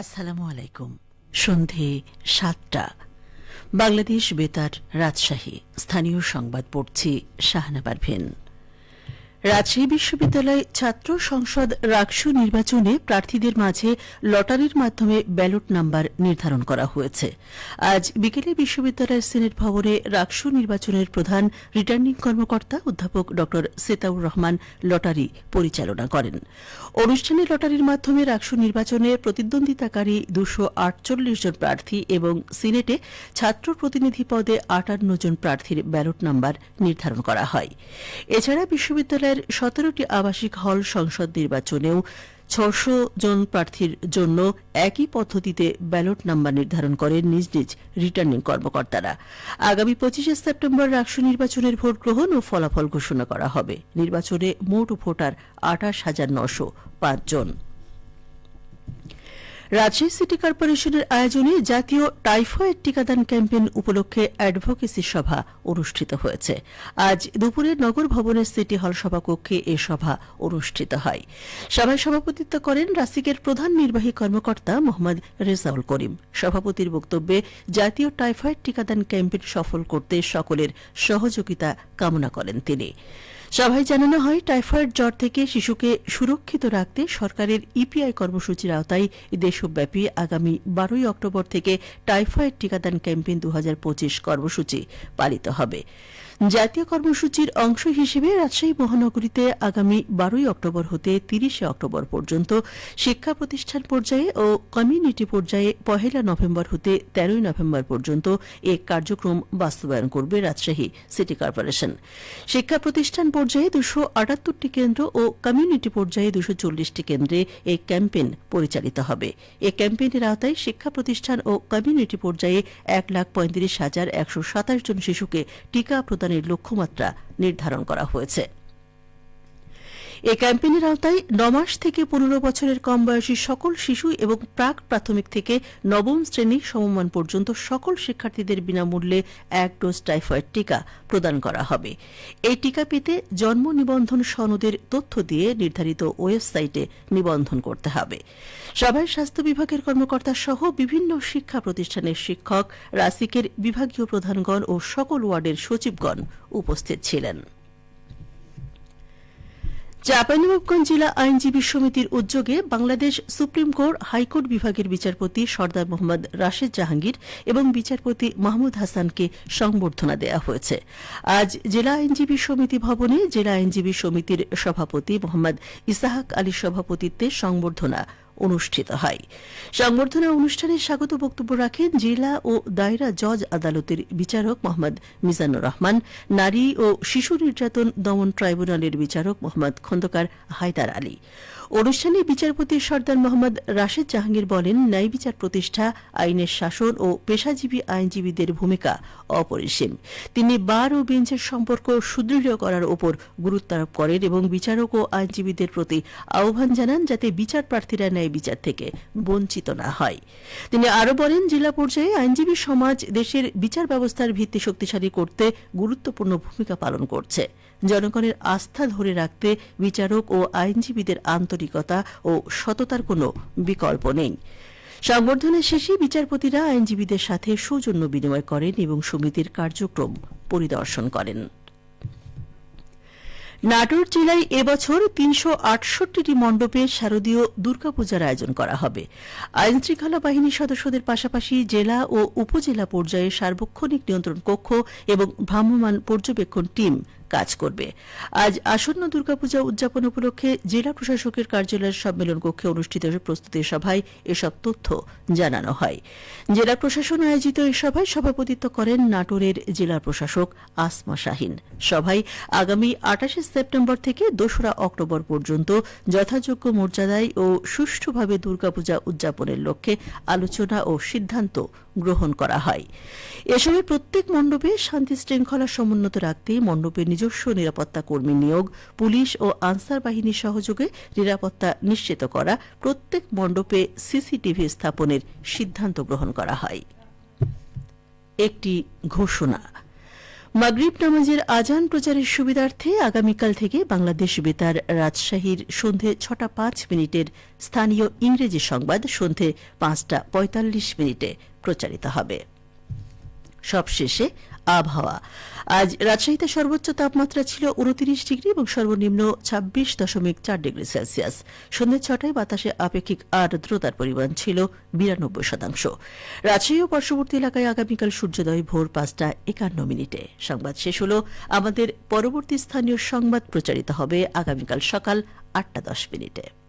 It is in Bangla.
আসসালামু আলাইকুম। সন্ধে ৭টা। বাংলাদেশ বেতার, রাজশাহী। স্থানীয় সংবাদ পড়ছি শাহানা পারভীন। রাজশাহী বিশ্ববিদ্যালয় ছাত্র সংসদ রাকসু নির্বাচনে প্রার্থীদের মাঝে লটারির মাধ্যমে ব্যালট নাম্বার নির্ধারণ করা হয়েছে। আজ বিকেলে বিশ্ববিদ্যালয়ের সিনেট ভবনে রাকসু নির্বাচনের প্রধান রিটার্নিং কর্মকর্তা অধ্যাপক ড সেতাউর রহমান লটারি পরিচালনা করেন। অনুষ্ঠানে লটারির মাধ্যমে রাকসু নির্বাচনে প্রতিদ্বন্দ্বিতাকারী 248 জন প্রার্থী এবং সিনেটে ছাত্র প্রতিনিধি পদে 58 জন প্রার্থীর ব্যালট নাম্বার নির্ধারণ করা হয়। এছাড়া বিশ্ববিদ্যালয়ের 17টি আবাসিক হল সংসদ নির্বাচনেও 600 জন প্রার্থীর জন্য একই পদ্ধতিতে ব্যালট নাম্বার নির্ধারণ করেন নিজ নিজ রিটার্নিং কর্মকর্তারা। আগামী 25 সেপ্টেম্বর রাকসু নির্বাচনের ভোট গ্রহণ ও ফলাফল ঘোষণা করা হবে। নির্বাচনে মোট ভোটার 28,905 জন। রাজশাহী সিটি কর্পোরেশনের আয়োজনে জাতীয় টাইফয়েড টিকাদান ক্যাম্পেইন উপলক্ষে অ্যাডভোকেসি সভা অনুষ্ঠিত হয়েছে। আজ দুপুরে নগর ভবনের সিটি হল সভাকক্ষে এ সভা অনুষ্ঠিত হয়। সভায় সভাপতিত্ব করেন রাসিকের প্রধান নির্বাহী কর্মকর্তা মোহাম্মদ রেজাউল করিম। সভাপতির বক্তব্যে জাতীয় টাইফয়েড টিকাদান ক্যাম্পেইন সফল করতে সকলের সহযোগিতা কামনা করেন তিনি। সভায় জানানো হয়, টাইফয়েড জ্বর থেকে শিশুকে সুরক্ষিত রাখতে সরকারের ইপিআই কর্মসূচির আওতায় দেশব্যাপী আগামী 12 অক্টোবর থেকে টাইফয়েড টিকাদান ক্যাম্পেইন 2025 কর্মসূচি পালিত হবে। জাতীয় কর্মসূচির অংশ হিসেবে রাজশাহী মহানগরীতে আগামী 12 অক্টোবর হতে 30 অক্টোবর পর্যন্ত শিক্ষা প্রতিষ্ঠান পর্যায়ে ও কমিউনিটি পর্যায়ে 1 নভেম্বর হতে 13 নভেম্বর পর্যন্ত এ কার্যক্রম বাস্তবায়ন করবে রাজশাহী সিটি কর্পোরেশন। শিক্ষা প্রতিষ্ঠান পর্যায়ে 278টি কেন্দ্র ও কমিউনিটি পর্যায়ে 240টি কেন্দ্রে এই ক্যাম্পেইন পরিচালিত হবে। এই ক্যাম্পেইনের আওতায় শিক্ষা প্রতিষ্ঠান ও কমিউনিটি পর্যায়ে 1,35,127 জন শিশুকে টিকা প্রদানের লক্ষ্যমাত্রা নির্ধারণ করা হয়েছে। এই ক্যাম্পেইনের আওতায় 9 মাস থেকে 15 বছরের কম বয়সী সকল শিশু এবং প্রাক প্রাথমিক থেকে নবম শ্রেণী সমমান পর্যন্ত সকল শিক্ষার্থীদের বিনামূল্যে 1 ডোজ টাইফয়েড টিকা প্রদান করা হবে। এই টিকা পেতে জন্ম নিবন্ধন সনদের তথ্য দিয়ে নির্ধারিত ওয়েবসাইটে নিবন্ধন করতে হবে। সভায় স্বাস্থ্য বিভাগের কর্মকর্তা সহ বিভিন্ন শিক্ষা প্রতিষ্ঠানের শিক্ষক, রাসিকের বিভাগীয় প্রধানগণ ও সকল ওয়ার্ডের সচিবগণ উপস্থিত ছিলেন। চাঁপাইনবাবগঞ্জ জেলা আইনজীবী সমিতির উদ্যোগে বাংলাদেশ সুপ্রিম কোর্ট হাইকোর্ট বিভাগের বিচারপতি সর্দার মোহাম্মদ রাশেদ জাহাঙ্গীর এবং বিচারপতি মাহমুদ হাসানকে সংবর্ধনা দেওয়া হয়েছে। আজ জেলা আইনজীবী সমিতি ভবনে জেলা আইনজীবী সমিতির সভাপতি মোহাম্মদ ইসাহাক আলীর সভাপতিত্বে সংবর্ধনা অনুষ্ঠিত হয়। সংবর্ধনা অনুষ্ঠানে স্বাগত বক্তব্য রাখেন জেলা ও দায়রা জজ আদালতের বিচারক মোহাম্মদ মিজানুর রহমান, নারী ও শিশু নির্যাতন দমন ট্রাইব্যুনালের বিচারক মোহাম্মদ খন্দকার হায়দার আলী। অনুষ্ঠানে বিচারপতি সর্দার মোহাম্মদ রাশেদ জাহাঙ্গীর বলেন, ন্যায় বিচার প্রতিষ্ঠা, আইনের শাসন ও পেশাজীবী আইনজীবীদের ভূমিকা অপরিসীম। তিনি বার ও বেঞ্চের সম্পর্ক সুদৃঢ় করার উপর গুরুত্ব আরোপ করেন এবং বিচারক ও আইনজীবীদের প্রতি আহ্বান জানান যাতে বিচার প্রার্থীরা ন্যায় বিচার থেকে বঞ্চিত না হয়। তিনি আরও বলেন, জেলা পর্যায়ে আইনজীবী সমাজ দেশের বিচার ব্যবস্থার ভিত্তি শক্তিশালী করতে গুরুত্বপূর্ণ ভূমিকা পালন করছে। জনগণের আস্থা ধরে রাখতে বিচারক ও আইনজীবীদের আন্তরিকতা ও সততার কোনো বিকল্প নেই। সংবর্ধনা শেষে বিচারপতিরা আইনজীবীদের সাথে সৌজন্য বিনিময় করেন এবং সমিতির কার্যক্রম পরিদর্শন করেন। নাটোর জেলায় এবছর 368টি মণ্ডপে শারদীয় দুর্গাপূজার আয়োজন করা হবে। আইনশৃঙ্খলা বাহিনীর সদস্যদের পাশাপাশি জেলা ও উপজেলা পর্যায়ে সার্বক্ষণিক নিয়ন্ত্রণ কক্ষ এবং ভ্রাম্যমাণ পর্যবেক্ষণ টিম কাজ করবে। আজ আসন্ন দুর্গাপূজা উদযাপন উপলক্ষে জেলা প্রশাসকের কার্যালয়ের সম্মেলন কক্ষে অনুষ্ঠিত প্রস্তুতি সভায় এসব তথ্য জানানো হয়। জেলা প্রশাসন আয়োজিত এই সভায় সভাপতিত্ব করেন নাটোরের জেলা প্রশাসক আসমা শাহিন। সভায় আগামী 28 সেপ্টেম্বর থেকে 2 অক্টোবর পর্যন্ত যথাযোগ্য মর্যাদায় ও সুষ্ঠুভাবে দুর্গাপূজা উদযাপনের লক্ষ্যে আলোচনা ও সিদ্ধান্ত গ্রহণ করা হয়। এ সময় প্রত্যেক মণ্ডপে শান্তি শৃঙ্খলা সমুন্নত রাখতে মণ্ডপের নিজস্ব নিরাপত্তা কর্মী নিয়োগ, পুলিশ ও আনসার বাহিনীর সহযোগে নিরাপত্তা নিশ্চিত করা, প্রত্যেক মণ্ডপে সিসিটিভি স্থাপনের সিদ্ধান্ত গ্রহণ করা হয়। একটি ঘোষণা, মাগরিব নামাজের আজান প্রচারের সুবিধার্থে আগামীকাল থেকে বাংলাদেশ বেতার রাজশাহীর সন্ধে 6:05 স্থানীয় ইংরেজি সংবাদ সন্ধে 5:45 প্রচারিত হবে। সবশেষে আবহাওয়া। আজ রাজশাহীতে সর্বোচ্চ তাপমাত্রা ছিল 29 ডিগ্রি এবং সর্বনিম্ন 26.4 ডিগ্রি সেলসিয়াস। সন্ধ্যে 6টায় বাতাসে আপেক্ষিক আর্দ্রতার পরিমাণ ছিল 92%। রাজশাহী ও পার্শ্ববর্তী এলাকায় আগামীকাল সূর্যোদয় ভোর 5:51। সংবাদ শেষ হল। আমাদের পরবর্তী স্থানীয় সংবাদ প্রচারিত হবে আগামীকাল সকাল 8:10।